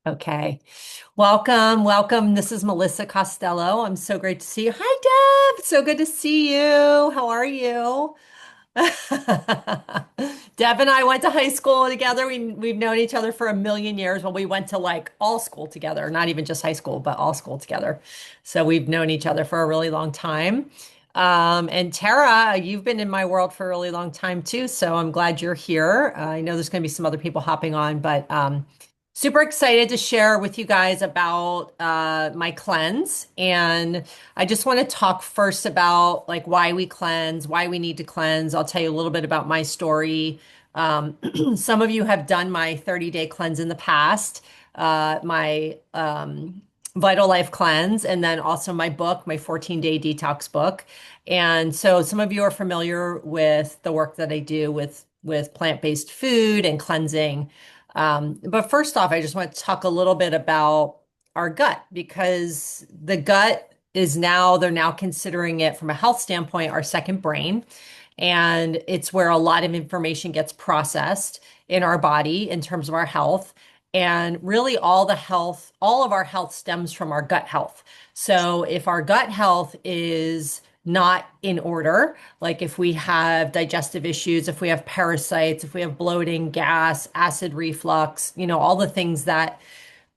Okay. Welcome, welcome. This is Melissa Costello. I'm so great to see you. Hi, Deb. So good to see you. How are you? Deb and I went to high school together. We've known each other for a million years. Well, we went to like all school together, not even just high school, but all school together. So we've known each other for a really long time. And Tara, you've been in my world for a really long time too. So I'm glad you're here. I know there's going to be some other people hopping on, but super excited to share with you guys about my cleanse. And I just want to talk first about like why we cleanse, why we need to cleanse. I'll tell you a little bit about my story. Um, some of you have done my 30-day cleanse in the past, my Vital Life cleanse, and then also my book, my 14-day detox book. And so some of you are familiar with the work that I do with plant-based food and cleansing. But first off, I just want to talk a little bit about our gut because the gut is now, they're now considering it from a health standpoint, our second brain. And it's where a lot of information gets processed in our body in terms of our health. And really, all of our health stems from our gut health. So if our gut health is not in order, like if we have digestive issues, if we have parasites, if we have bloating, gas, acid reflux, all the things that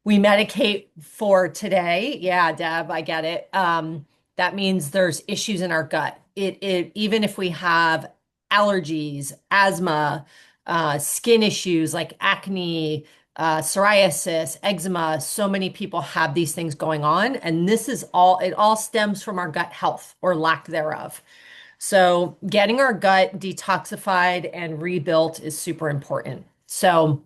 we medicate for today. Yeah, Deb, I get it. That means there's issues in our gut. Even if we have allergies, asthma, skin issues like acne, psoriasis, eczema, so many people have these things going on, and it all stems from our gut health or lack thereof. So, getting our gut detoxified and rebuilt is super important. So,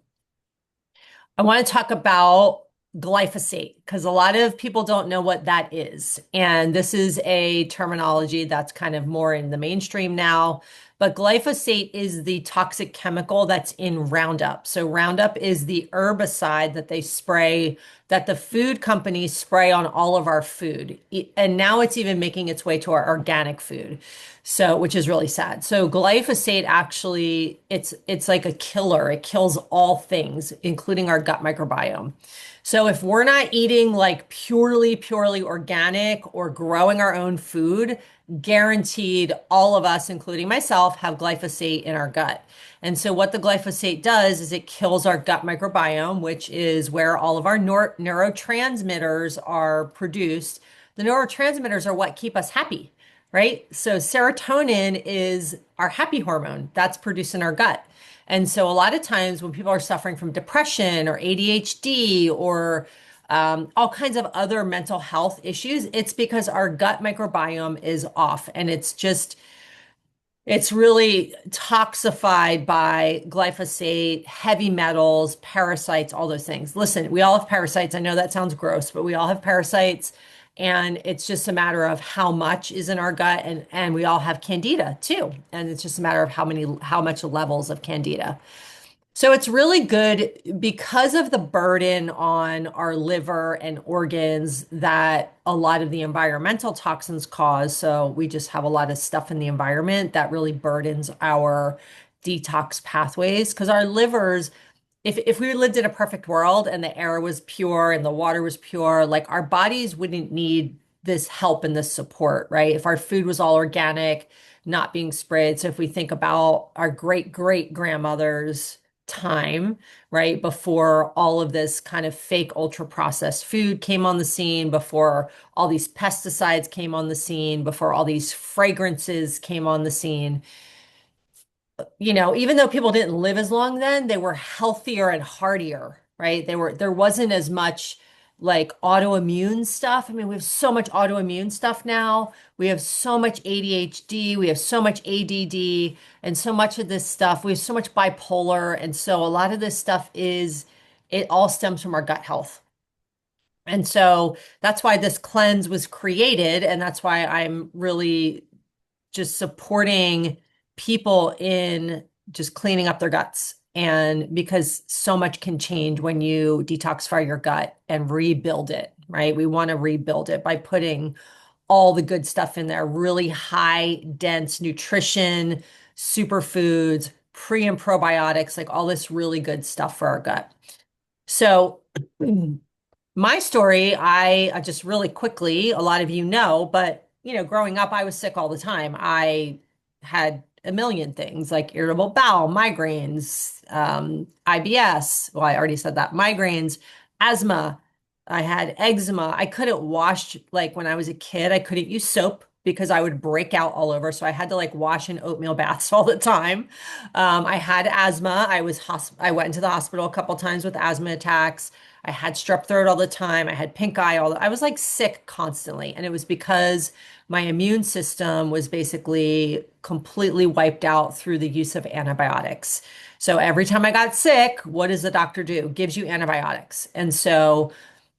I want to talk about glyphosate because a lot of people don't know what that is. And this is a terminology that's kind of more in the mainstream now. But glyphosate is the toxic chemical that's in Roundup. So, Roundup is the herbicide that they spray, that the food companies spray on all of our food. And now it's even making its way to our organic food. So, which is really sad. So glyphosate actually, it's like a killer. It kills all things, including our gut microbiome. So if we're not eating like purely organic or growing our own food, guaranteed all of us, including myself, have glyphosate in our gut. And so what the glyphosate does is it kills our gut microbiome, which is where all of our neurotransmitters are produced. The neurotransmitters are what keep us happy, right? So serotonin is our happy hormone that's produced in our gut. And so a lot of times when people are suffering from depression or ADHD or all kinds of other mental health issues, it's because our gut microbiome is off and it's really toxified by glyphosate, heavy metals, parasites, all those things. Listen, we all have parasites. I know that sounds gross, but we all have parasites. And it's just a matter of how much is in our gut. And we all have candida too. And it's just a matter of how much levels of candida. So it's really good because of the burden on our liver and organs that a lot of the environmental toxins cause. So we just have a lot of stuff in the environment that really burdens our detox pathways because our livers, if we lived in a perfect world and the air was pure and the water was pure, like our bodies wouldn't need this help and this support, right? If our food was all organic, not being sprayed. So if we think about our great grandmothers' time, right, before all of this kind of fake ultra processed food came on the scene, before all these pesticides came on the scene, before all these fragrances came on the scene, even though people didn't live as long then, they were healthier and hardier, right? There wasn't as much like autoimmune stuff. I mean, we have so much autoimmune stuff now. We have so much ADHD, we have so much ADD, and so much of this stuff, we have so much bipolar. And so a lot of this stuff it all stems from our gut health. And so that's why this cleanse was created. And that's why I'm really just supporting people in just cleaning up their guts. And because so much can change when you detoxify your gut and rebuild it, right? We want to rebuild it by putting all the good stuff in there, really high dense nutrition, superfoods, pre and probiotics, like all this really good stuff for our gut. So My story, I just really quickly, a lot of you know, but growing up, I was sick all the time. I had a million things like irritable bowel, migraines, IBS. Well, I already said that. Migraines, asthma. I had eczema. I couldn't wash, like when I was a kid, I couldn't use soap because I would break out all over. So I had to like wash in oatmeal baths all the time. I had asthma. I went into the hospital a couple times with asthma attacks. I had strep throat all the time. I had pink eye I was like sick constantly. And it was because my immune system was basically completely wiped out through the use of antibiotics. So every time I got sick, what does the doctor do? Gives you antibiotics. And so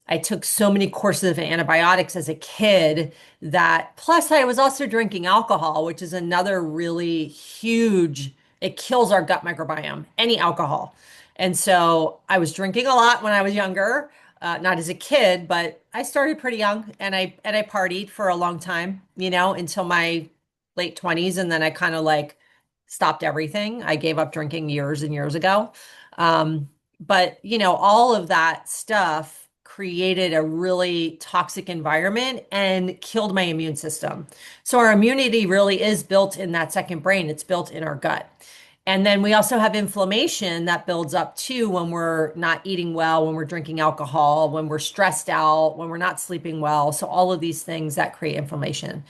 I took so many courses of antibiotics as a kid that, plus I was also drinking alcohol, which is another really huge, it kills our gut microbiome, any alcohol. And so I was drinking a lot when I was younger, not as a kid, but I started pretty young and I partied for a long time, until my late 20s. And then I kind of like stopped everything. I gave up drinking years and years ago. But all of that stuff created a really toxic environment and killed my immune system. So our immunity really is built in that second brain. It's built in our gut. And then we also have inflammation that builds up too when we're not eating well, when we're drinking alcohol, when we're stressed out, when we're not sleeping well. So all of these things that create inflammation.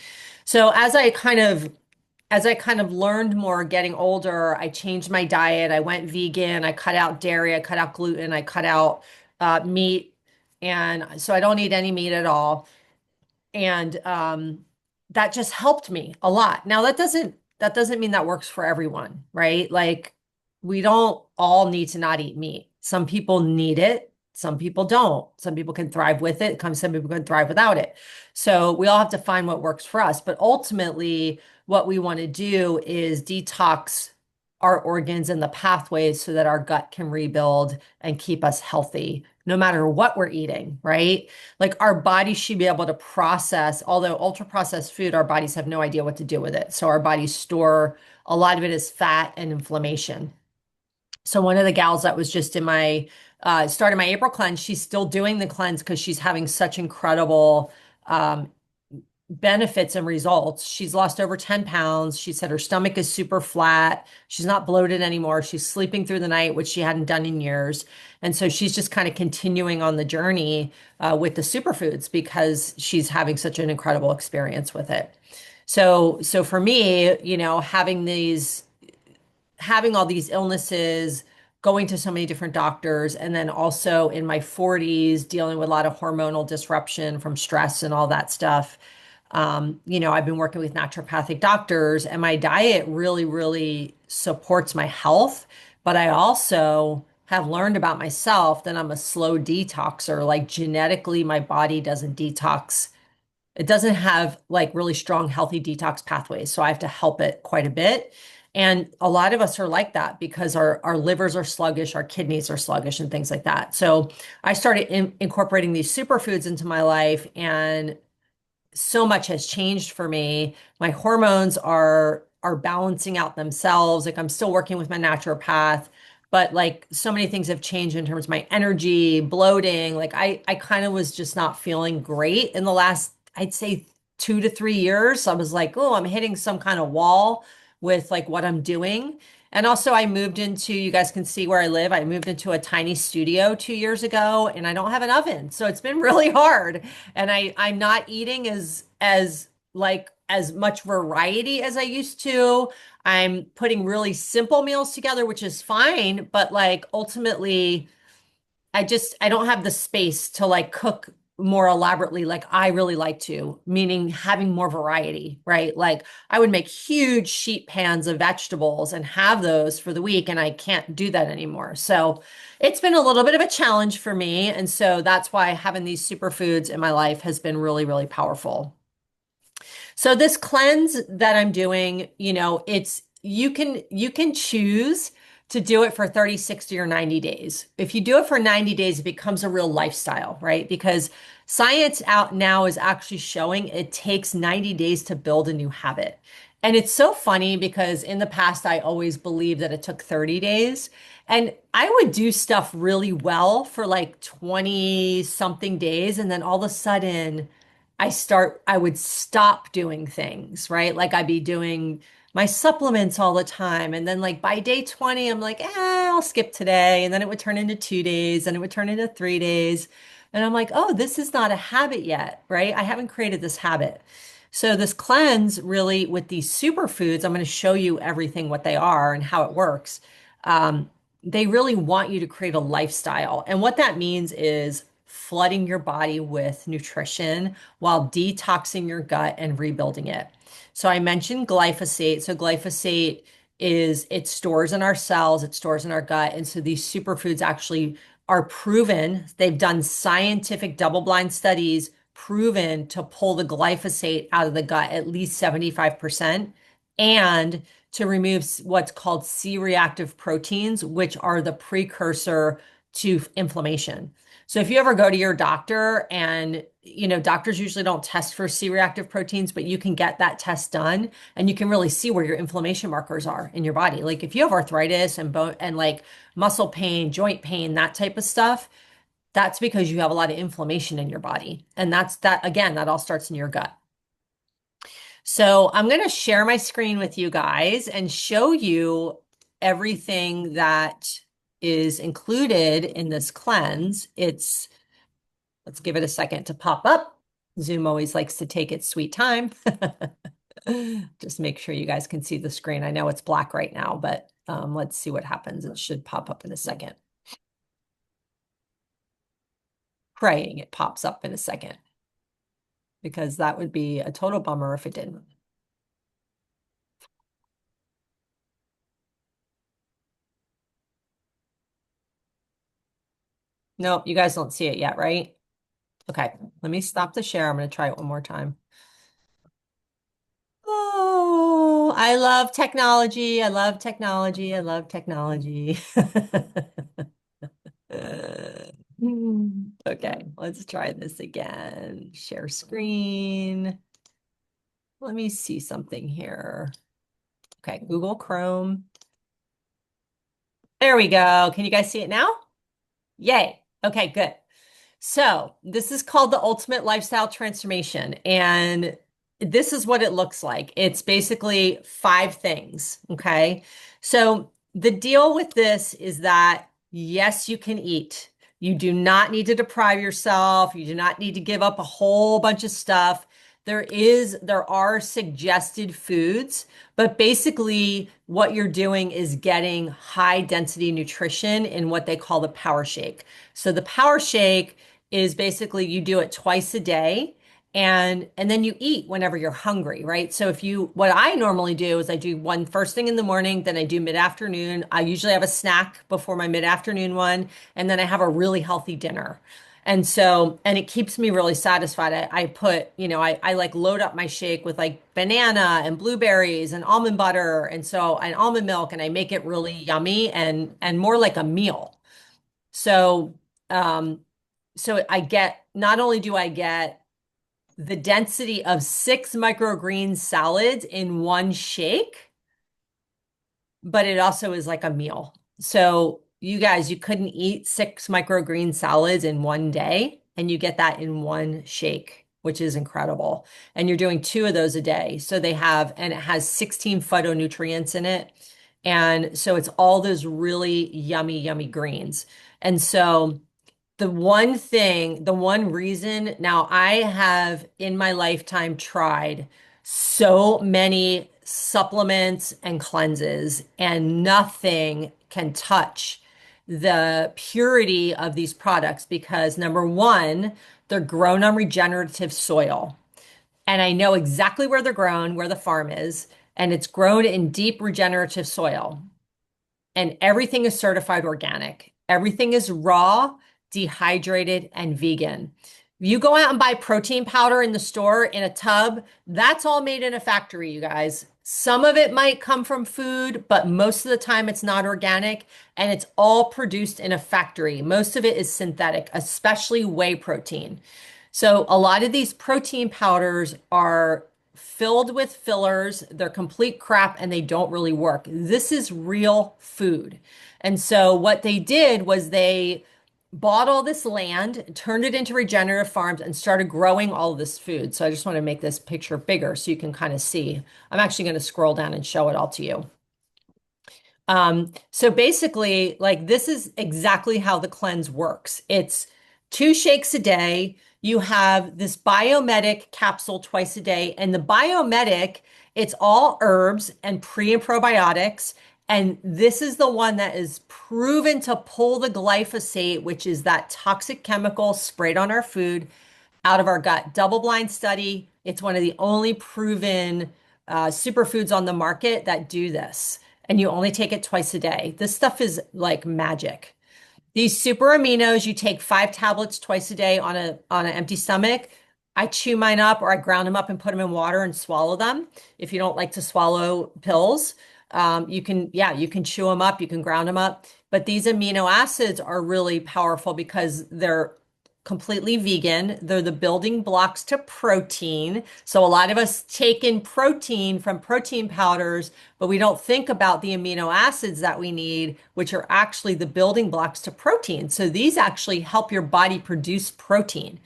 So as I kind of learned more getting older, I changed my diet. I went vegan. I cut out dairy. I cut out gluten. I cut out meat. And so I don't eat any meat at all. And that just helped me a lot. Now that doesn't mean that works for everyone, right? Like we don't all need to not eat meat. Some people need it, some people don't. Some people can thrive with it, some people can thrive without it. So we all have to find what works for us. But ultimately, what we want to do is detox our organs and the pathways so that our gut can rebuild and keep us healthy, no matter what we're eating, right? Like our bodies should be able to process, although ultra processed food, our bodies have no idea what to do with it. So our bodies store a lot of it as fat and inflammation. So one of the gals that was just in my started my April cleanse, she's still doing the cleanse because she's having such incredible benefits and results. She's lost over 10 pounds. She said her stomach is super flat. She's not bloated anymore. She's sleeping through the night, which she hadn't done in years. And so she's just kind of continuing on the journey with the superfoods because she's having such an incredible experience with it. So for me, having all these illnesses, going to so many different doctors, and then also in my 40s, dealing with a lot of hormonal disruption from stress and all that stuff. I've been working with naturopathic doctors, and my diet really, really supports my health. But I also have learned about myself that I'm a slow detoxer. Like genetically, my body doesn't detox. It doesn't have like really strong, healthy detox pathways. So I have to help it quite a bit. And a lot of us are like that because our livers are sluggish, our kidneys are sluggish, and things like that. So I started incorporating these superfoods into my life, and so much has changed for me. My hormones are balancing out themselves. Like I'm still working with my naturopath, but like so many things have changed in terms of my energy, bloating. Like I kind of was just not feeling great in the last, I'd say 2 to 3 years. I was like, oh, I'm hitting some kind of wall with like what I'm doing. And also, I moved into, you guys can see where I live. I moved into a tiny studio 2 years ago, and I don't have an oven. So it's been really hard. And I'm not eating as much variety as I used to. I'm putting really simple meals together, which is fine, but like ultimately I don't have the space to like cook more elaborately like I really like to, meaning having more variety, right? Like I would make huge sheet pans of vegetables and have those for the week, and I can't do that anymore. So it's been a little bit of a challenge for me. And so that's why having these superfoods in my life has been really, really powerful. So this cleanse that I'm doing, it's you can choose to do it for 30, 60, or 90 days. If you do it for 90 days, it becomes a real lifestyle, right? Because science out now is actually showing it takes 90 days to build a new habit. And it's so funny because in the past, I always believed that it took 30 days. And I would do stuff really well for like 20 something days. And then all of a sudden, I would stop doing things, right? Like I'd be doing my supplements all the time. And then, like, by day 20, I'm like, I'll skip today. And then it would turn into 2 days and it would turn into 3 days. And I'm like, oh, this is not a habit yet, right? I haven't created this habit. So this cleanse really with these superfoods, I'm going to show you everything what they are and how it works. Um, they really want you to create a lifestyle. And what that means is flooding your body with nutrition while detoxing your gut and rebuilding it. So I mentioned glyphosate. So glyphosate is it stores in our cells, it stores in our gut. And so these superfoods actually are proven, they've done scientific double-blind studies proven to pull the glyphosate out of the gut at least 75% and to remove what's called C-reactive proteins, which are the precursor to inflammation. So if you ever go to your doctor and, doctors usually don't test for C-reactive proteins, but you can get that test done and you can really see where your inflammation markers are in your body. Like if you have arthritis and bone and like muscle pain, joint pain, that type of stuff, that's because you have a lot of inflammation in your body. And that's that, again, that all starts in your gut. So I'm going to share my screen with you guys and show you everything that is included in this cleanse. Let's give it a second to pop up. Zoom always likes to take its sweet time. Just make sure you guys can see the screen. I know it's black right now, but let's see what happens. It should pop up in a second. Praying it pops up in a second because that would be a total bummer if it didn't. No, you guys don't see it yet, right? Okay, let me stop the share. I'm going to try it one more time. Oh, I love technology. I love technology. I love technology. Okay, let's try this again. Share screen. Let me see something here. Okay, Google Chrome. There we go. Can you guys see it now? Yay. Okay, good. So, this is called the Ultimate Lifestyle Transformation. And this is what it looks like. It's basically 5 things. Okay. So, the deal with this is that yes, you can eat. You do not need to deprive yourself. You do not need to give up a whole bunch of stuff. There are suggested foods, but basically what you're doing is getting high density nutrition in what they call the power shake. So the power shake is basically you do it twice a day and then you eat whenever you're hungry, right? So what I normally do is I do one first thing in the morning, then I do mid-afternoon. I usually have a snack before my mid-afternoon one, and then I have a really healthy dinner. And it keeps me really satisfied. I put, I like load up my shake with like banana and blueberries and almond butter and almond milk, and I make it really yummy and more like a meal. So, um, so not only do I get the density of 6 microgreen salads in one shake, but it also is like a meal. So you guys, you couldn't eat 6 microgreen salads in one day, and you get that in one shake, which is incredible. And you're doing 2 of those a day. And it has 16 phytonutrients in it. And so it's all those really yummy, yummy greens. And so the one reason, now I have in my lifetime tried so many supplements and cleanses, and nothing can touch the purity of these products because number one, they're grown on regenerative soil. And I know exactly where they're grown, where the farm is, and it's grown in deep regenerative soil and everything is certified organic. Everything is raw, dehydrated, and vegan. You go out and buy protein powder in the store in a tub, that's all made in a factory, you guys. Some of it might come from food, but most of the time it's not organic and it's all produced in a factory. Most of it is synthetic, especially whey protein. So a lot of these protein powders are filled with fillers. They're complete crap and they don't really work. This is real food. And so what they did was they bought all this land, turned it into regenerative farms, and started growing all of this food. So I just want to make this picture bigger so you can kind of see. I'm actually going to scroll down and show it all to you. So basically, like this is exactly how the cleanse works. It's 2 shakes a day. You have this Biomedic capsule twice a day, and the Biomedic, it's all herbs and pre and probiotics. And this is the one that is proven to pull the glyphosate, which is that toxic chemical sprayed on our food, out of our gut. Double blind study. It's one of the only proven superfoods on the market that do this. And you only take it twice a day. This stuff is like magic. These super aminos, you take 5 tablets twice a day on an empty stomach. I chew mine up or I ground them up and put them in water and swallow them. If you don't like to swallow pills, you can chew them up, you can ground them up. But these amino acids are really powerful because they're completely vegan. They're the building blocks to protein. So a lot of us take in protein from protein powders, but we don't think about the amino acids that we need, which are actually the building blocks to protein. So these actually help your body produce protein.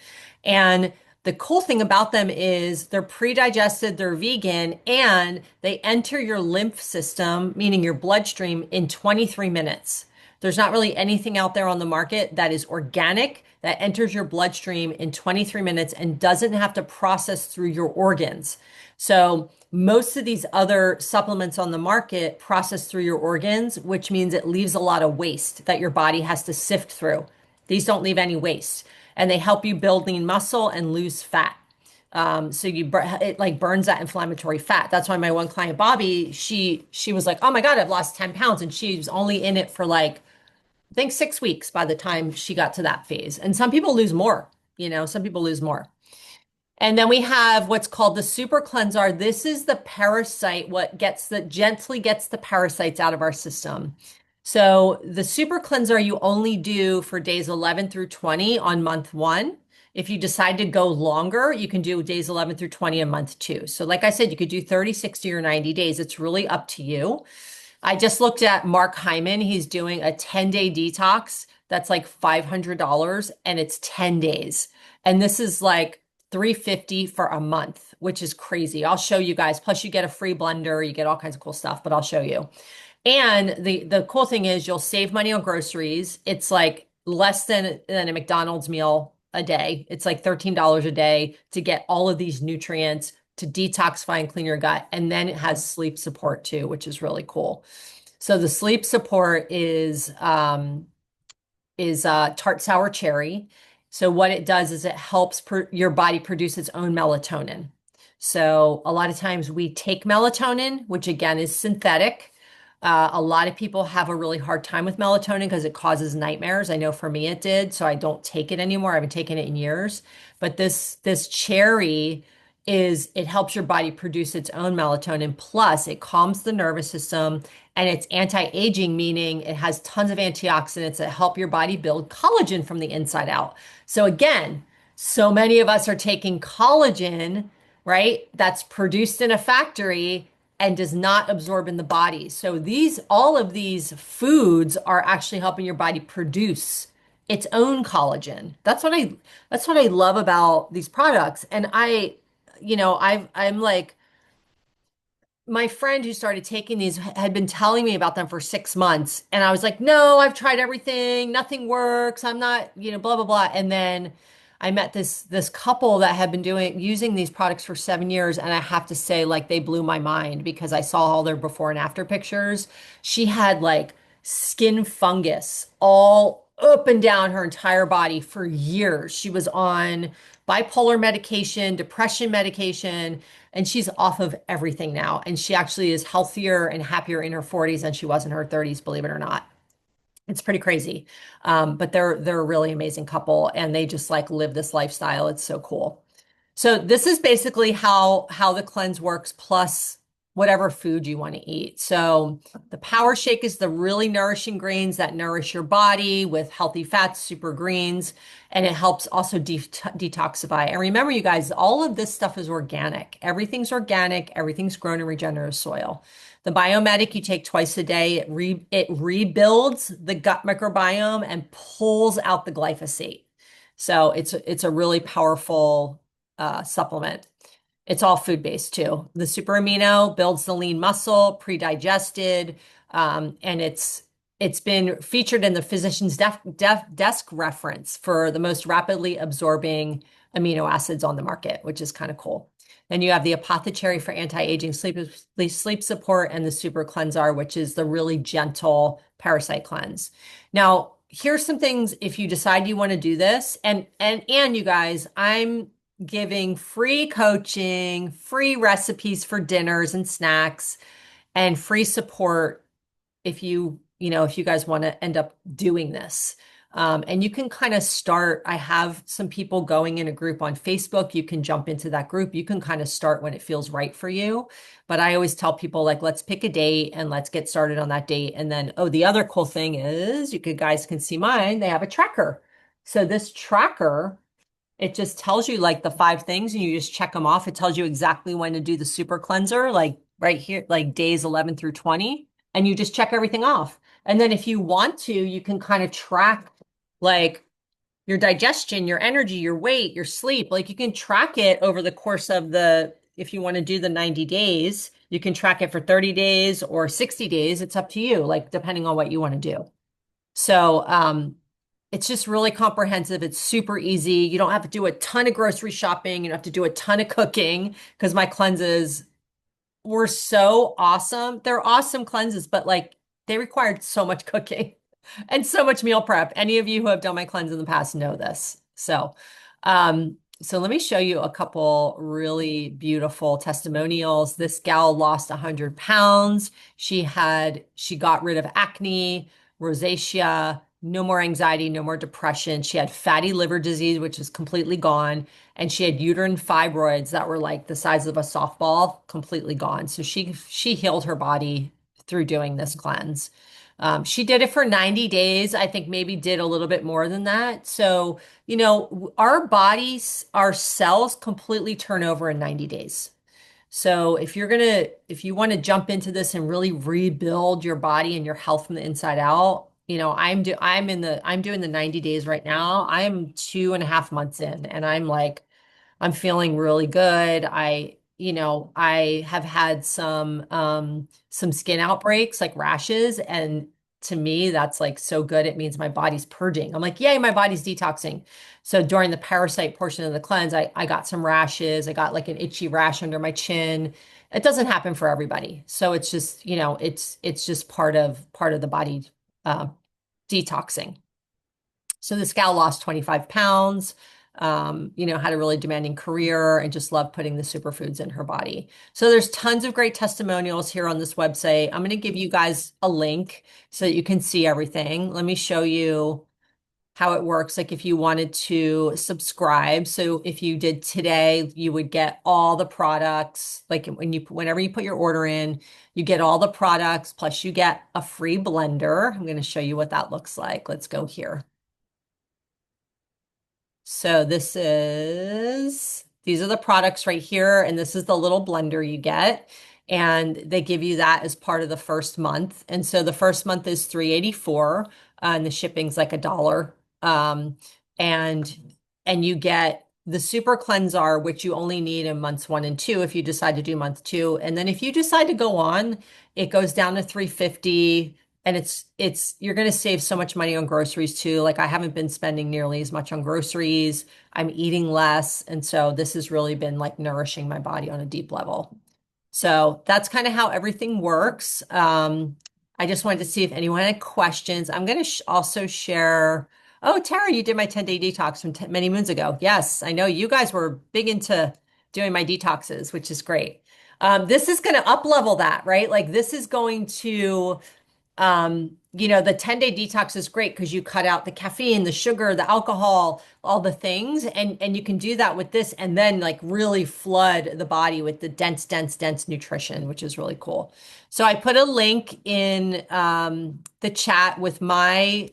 And the cool thing about them is they're pre-digested, they're vegan, and they enter your lymph system, meaning your bloodstream, in 23 minutes. There's not really anything out there on the market that is organic, that enters your bloodstream in 23 minutes and doesn't have to process through your organs. So most of these other supplements on the market process through your organs, which means it leaves a lot of waste that your body has to sift through. These don't leave any waste, and they help you build lean muscle and lose fat. So it like burns that inflammatory fat. That's why my one client, Bobby, she was like, "Oh my God, I've lost 10 pounds," and she was only in it for like I think 6 weeks by the time she got to that phase. And some people lose more, some people lose more. And then we have what's called the Super Cleanser. This is the parasite, what gently gets the parasites out of our system. So the Super Cleanser you only do for days 11 through 20 on month one. If you decide to go longer, you can do days 11 through 20 in month two. So like I said, you could do 30, 60, or 90 days. It's really up to you. I just looked at Mark Hyman. He's doing a 10-day detox that's like $500 and it's 10 days. And this is like 350 for a month, which is crazy. I'll show you guys. Plus you get a free blender, you get all kinds of cool stuff, but I'll show you. And the cool thing is you'll save money on groceries. It's like less than a McDonald's meal a day. It's like $13 a day to get all of these nutrients to detoxify and clean your gut. And then it has sleep support too, which is really cool. So the sleep support is tart sour cherry. So what it does is it helps your body produce its own melatonin. So a lot of times we take melatonin, which again is synthetic. A lot of people have a really hard time with melatonin because it causes nightmares. I know for me it did, so I don't take it anymore. I haven't taken it in years. But this cherry it helps your body produce its own melatonin. Plus, it calms the nervous system and it's anti-aging, meaning it has tons of antioxidants that help your body build collagen from the inside out. So again, so many of us are taking collagen, right? That's produced in a factory and does not absorb in the body. So all of these foods are actually helping your body produce its own collagen. That's what I love about these products. And I'm like, my friend who started taking these had been telling me about them for 6 months. And I was like, no, I've tried everything. Nothing works. I'm not, blah, blah, blah. And then I met this couple that had been using these products for 7 years. And I have to say, like, they blew my mind because I saw all their before and after pictures. She had like skin fungus all up and down her entire body for years. She was on bipolar medication, depression medication, and she's off of everything now. And she actually is healthier and happier in her 40s than she was in her 30s, believe it or not. It's pretty crazy. But they're a really amazing couple and they just like live this lifestyle. It's so cool. So this is basically how the cleanse works plus whatever food you want to eat. So the Power Shake is the really nourishing grains that nourish your body with healthy fats, super greens, and it helps also detoxify. And remember, you guys, all of this stuff is organic, everything's grown in regenerative soil. The Biomedic you take twice a day, it rebuilds the gut microbiome and pulls out the glyphosate. So it's a really powerful supplement. It's all food-based too. The super amino builds the lean muscle, pre-digested, and it's been featured in the physician's desk reference for the most rapidly absorbing amino acids on the market, which is kind of cool. Then you have the Apothecary for anti-aging sleep support and the Super Cleansar, which is the really gentle parasite cleanse. Now, here's some things if you decide you want to do this, and you guys, I'm giving free coaching, free recipes for dinners and snacks, and free support if if you guys want to end up doing this. And you can kind of start. I have some people going in a group on Facebook. You can jump into that group. You can kind of start when it feels right for you. But I always tell people, like, let's pick a date and let's get started on that date. And then, oh, the other cool thing is guys can see mine. They have a tracker. So this tracker, it just tells you like the 5 things and you just check them off. It tells you exactly when to do the super cleanser, like right here, like days 11 through 20, and you just check everything off. And then if you want to, you can kind of track like your digestion, your energy, your weight, your sleep. Like you can track it over the course of if you want to do the 90 days, you can track it for 30 days or 60 days. It's up to you, like depending on what you want to do. So, it's just really comprehensive. It's super easy. You don't have to do a ton of grocery shopping. You don't have to do a ton of cooking because my cleanses were so awesome. They're awesome cleanses, but like they required so much cooking and so much meal prep. Any of you who have done my cleanse in the past know this. So let me show you a couple really beautiful testimonials. This gal lost 100 pounds. She got rid of acne, rosacea, no more anxiety, no more depression. She had fatty liver disease, which is completely gone. And she had uterine fibroids that were like the size of a softball, completely gone. So she healed her body through doing this cleanse. She did it for 90 days. I think maybe did a little bit more than that. So, our bodies, our cells completely turn over in 90 days. So if you want to jump into this and really rebuild your body and your health from the inside out, I'm doing the 90 days right now. I'm 2.5 months in and I'm feeling really good. I have had some skin outbreaks, like rashes, and to me, that's like so good. It means my body's purging. I'm like, yay, my body's detoxing. So during the parasite portion of the cleanse, I got some rashes. I got like an itchy rash under my chin. It doesn't happen for everybody. So it's just, it's just part of the body uh, detoxing. So this gal lost 25 pounds, had a really demanding career and just loved putting the superfoods in her body. So there's tons of great testimonials here on this website. I'm going to give you guys a link so that you can see everything. Let me show you how it works. Like if you wanted to subscribe. So if you did today, you would get all the products. Like whenever you put your order in, you get all the products, plus you get a free blender. I'm going to show you what that looks like. Let's go here. So these are the products right here, and this is the little blender you get. And they give you that as part of the first month. And so the first month is 384, and the shipping's like $1. Um, and and you get the Super Cleansar, which you only need in months 1 and 2 if you decide to do month 2. And then if you decide to go on, it goes down to 350. And you're going to save so much money on groceries too. Like I haven't been spending nearly as much on groceries. I'm eating less. And so this has really been like nourishing my body on a deep level. So that's kind of how everything works. I just wanted to see if anyone had questions. I'm going to also share. Oh, Tara, you did my 10-day detox from many moons ago. Yes, I know you guys were big into doing my detoxes, which is great. This is going to up level that, right? Like this is going to The 10-day detox is great because you cut out the caffeine, the sugar, the alcohol, all the things, and you can do that with this and then like really flood the body with the dense, dense, dense nutrition, which is really cool. So I put a link in the chat with my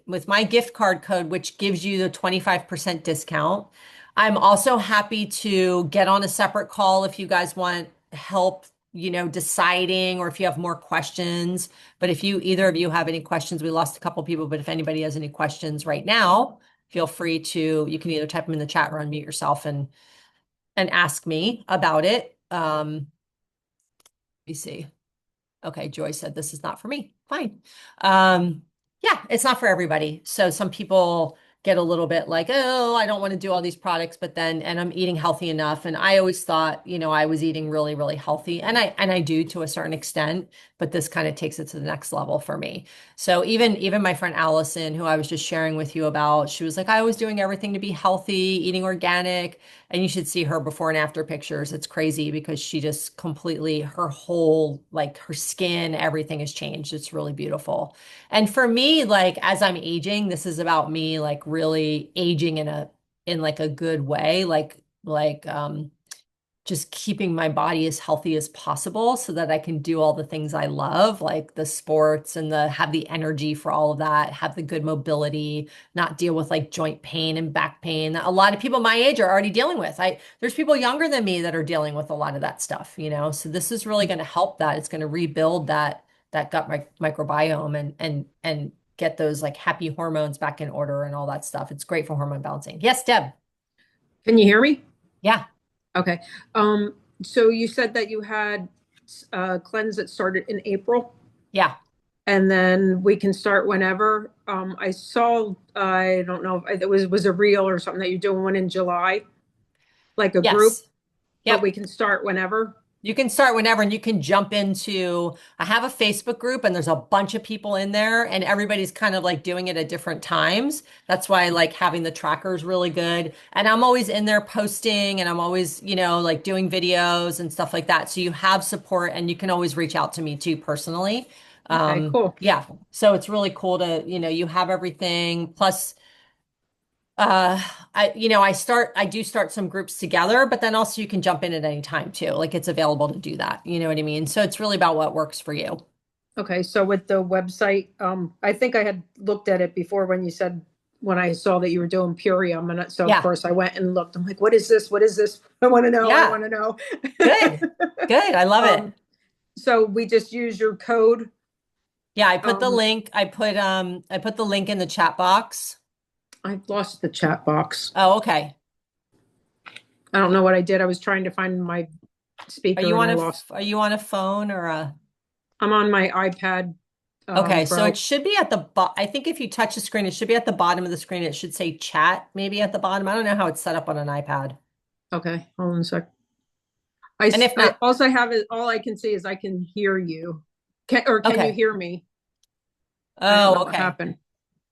gift card code, which gives you the 25% discount. I'm also happy to get on a separate call if you guys want help, deciding or if you have more questions. But if either of you have any questions, we lost a couple people, but if anybody has any questions right now, feel free you can either type them in the chat or unmute yourself and ask me about it. Let me see. Okay, Joy said this is not for me. Fine. Yeah, it's not for everybody. So some people get a little bit like, oh, I don't want to do all these products, but then, and I'm eating healthy enough. And I always thought, I was eating really, really healthy. And I do to a certain extent, but this kind of takes it to the next level for me. So even my friend Allison, who I was just sharing with you about, she was like, I was doing everything to be healthy, eating organic. And you should see her before and after pictures. It's crazy because she just completely, her whole, like her skin, everything has changed. It's really beautiful. And for me, like as I'm aging, this is about me like really aging in like a good way, like just keeping my body as healthy as possible so that I can do all the things I love, like the sports and have the energy for all of that, have the good mobility, not deal with like joint pain and back pain that a lot of people my age are already dealing with. There's people younger than me that are dealing with a lot of that stuff, So this is really going to help that. It's going to rebuild that gut microbiome and get those like happy hormones back in order and all that stuff. It's great for hormone balancing. Yes, Deb. Can you hear me? Yeah. Okay. So you said that you had a cleanse that started in April, Yeah. and then we can start whenever. I saw, I don't know if it was a reel or something that you're doing one in July, like a group, Yes. but we Yep. can start whenever. You can start whenever and you can jump into, I have a Facebook group and there's a bunch of people in there and everybody's kind of like doing it at different times. That's why I like having the trackers really good. And I'm always in there posting and I'm always, like doing videos and stuff like that. So you have support and you can always reach out to me too personally. Okay, cool. Yeah. So it's really cool to, you have everything. Plus, I do start some groups together, but then also you can jump in at any time too. Like it's available to do that. You know what I mean? So it's really about what works for you. Okay, so with the website, I think I had looked at it before when you said when I saw that you were doing Purium, and so of Yeah. course I went and looked. I'm like, what is this? What is this? I want to know. I Yeah. want to know. Good. Good. I love it. Um, so we just use your code. Yeah, I put the Um, link. I put the link in the chat box. I've lost the chat box. Oh, okay. I don't know what I did. I was trying to find my Are speaker you and on I a lost. are you on a phone or a I'm on my iPad Okay, so it Pro. should be at the I think if you touch the screen, it should be at the bottom of the screen. It should say chat maybe at the bottom. I don't know how it's set up on an iPad. Okay, hold on a sec. And if I not, also have it. All I can see is I can hear you. Can you okay. hear me? I don't know Oh, what okay. happened.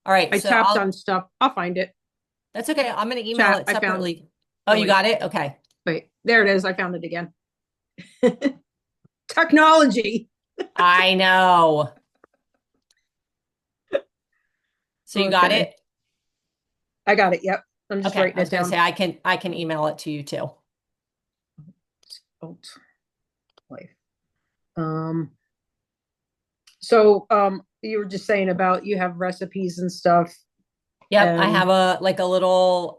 All right, I so tapped on stuff. I'll find it. that's okay. I'm going to email Chat. it I found. separately. Oh, Oh you wait, got it? Okay. wait. There it is. I found it again. Technology. I know. So you got Okay, it? I got it. Yep. I'm just Okay. writing I was it going to say down. I can email it to you too. Alt life. Um. So you were just saying about you have recipes and stuff, Yep, I and have a little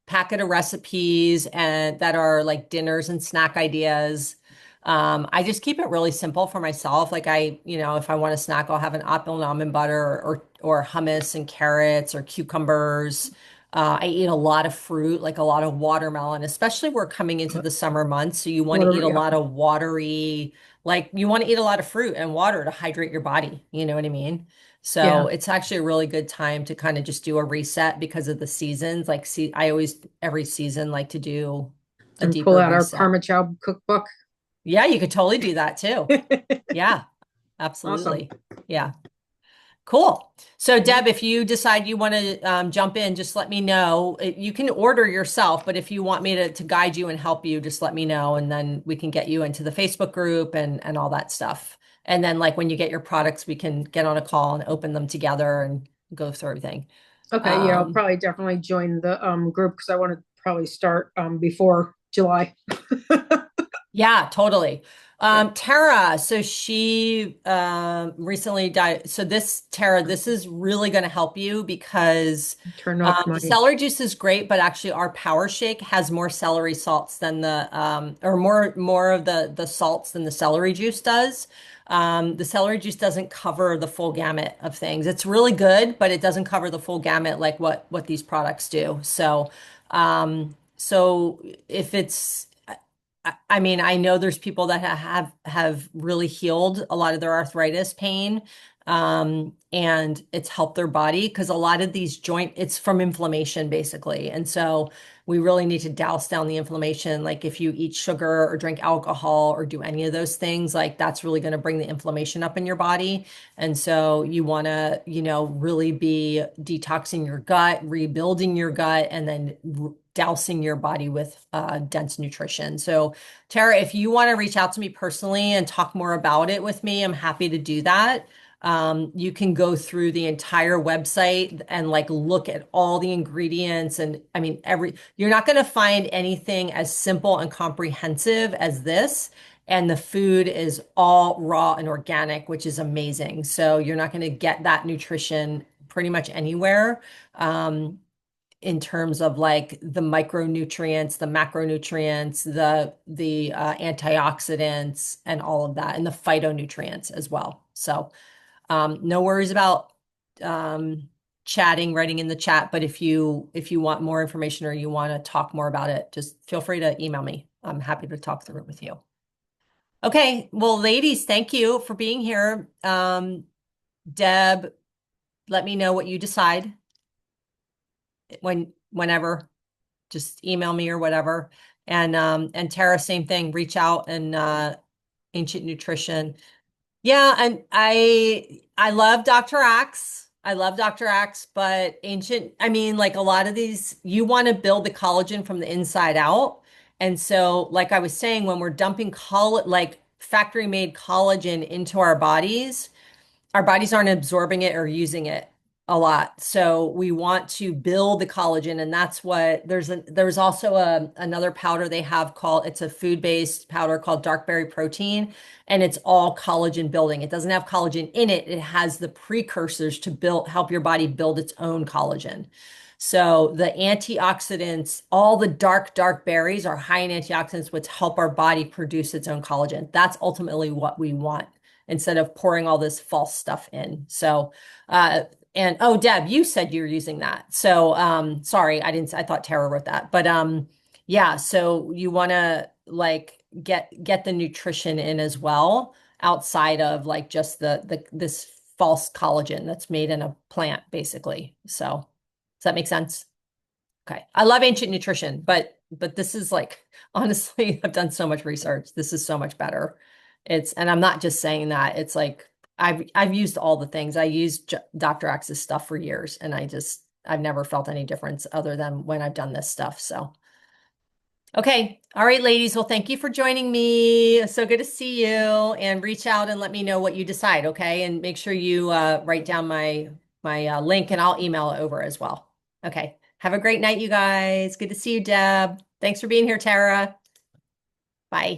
packet of recipes and that are like dinners and snack ideas. I just keep it really simple for myself. Like if I want a snack, I'll have an apple and almond butter or hummus and carrots or cucumbers. I eat a lot of fruit, like a lot of watermelon, especially we're coming into the summer months. So you want to eat whatever. a Yeah, lot of watery, like you want to eat a lot of fruit and water to hydrate your body. You know what I mean? So yeah. it's actually a really good time to kind of just do a reset because of the seasons. Like, I always, every season, like to do a And pull deeper out our reset. Parma Chow cookbook. Yeah, you could totally do that too. Yeah, Awesome. absolutely. Yeah, cool. So, Deb, if you decide you want to jump in, just let me know. You can order yourself, but if you want me to guide you and help you, just let me know, and then we can get you into the Facebook group and all that stuff. And then like when you get your products, we can get on a call and open them together and go through everything. Okay, yeah, I'll Um, probably definitely join the group because I want to probably start before July. Yeah, totally. Yeah, Tara, so she recently died. So this, Tara, this is really going to help you because turn off the my celery juice is great, but actually our Power Shake has more celery salts than the or more of the salts than the celery juice does. The celery juice doesn't cover the full gamut of things. It's really good, but it doesn't cover the full gamut like what these products do. So if it's I mean, I know there's people that have really healed a lot of their arthritis pain, and it's helped their body because a lot of these it's from inflammation basically. And so we really need to douse down the inflammation. Like if you eat sugar or drink alcohol or do any of those things, like that's really going to bring the inflammation up in your body. And so you want to, really be detoxing your gut, rebuilding your gut, and then dousing your body with dense nutrition. So, Tara, if you want to reach out to me personally and talk more about it with me, I'm happy to do that. You can go through the entire website and like look at all the ingredients. And I mean, you're not going to find anything as simple and comprehensive as this. And the food is all raw and organic, which is amazing. So you're not going to get that nutrition pretty much anywhere. In terms of like the micronutrients, the macronutrients, the antioxidants, and all of that, and the phytonutrients as well. So no worries about um, chatting, writing in the chat. But if you want more information or you want to talk more about it, just feel free to email me. I'm happy to talk through it with you. Okay, well, ladies, thank you for being here. Deb, let me know what you decide whenever. Just email me or whatever. And Tara, same thing. Reach out and Ancient Nutrition. Yeah, and I love Dr. Axe. I love Dr. Axe, but Ancient, I mean, like a lot of these, you want to build the collagen from the inside out. And so, like I was saying, when we're dumping like factory made collagen into our bodies aren't absorbing it or using it a lot. So we want to build the collagen, and that's what there's also another powder they have called it's a food-based powder called dark berry protein, and it's all collagen building. It doesn't have collagen in it. It has the precursors to help your body build its own collagen. So the antioxidants, all the dark berries are high in antioxidants, which help our body produce its own collagen. That's ultimately what we want instead of pouring all this false stuff in. So, and oh, Deb, you said you're using that. So, sorry, I thought Tara wrote that. But yeah, so you want to like get the nutrition in as well outside of like just this false collagen that's made in a plant, basically. So, does that make sense? Okay. I love ancient nutrition, but this is like honestly, I've done so much research. This is so much better. And I'm not just saying that. It's like I've used all the things. I used Dr. Axe's stuff for years and I've never felt any difference other than when I've done this stuff. So, okay. All right, ladies. Well, thank you for joining me. So good to see you and reach out and let me know what you decide, okay? And make sure you write down my link and I'll email it over as well. Okay. Have a great night, you guys. Good to see you, Deb. Thanks for being here, Tara. Bye.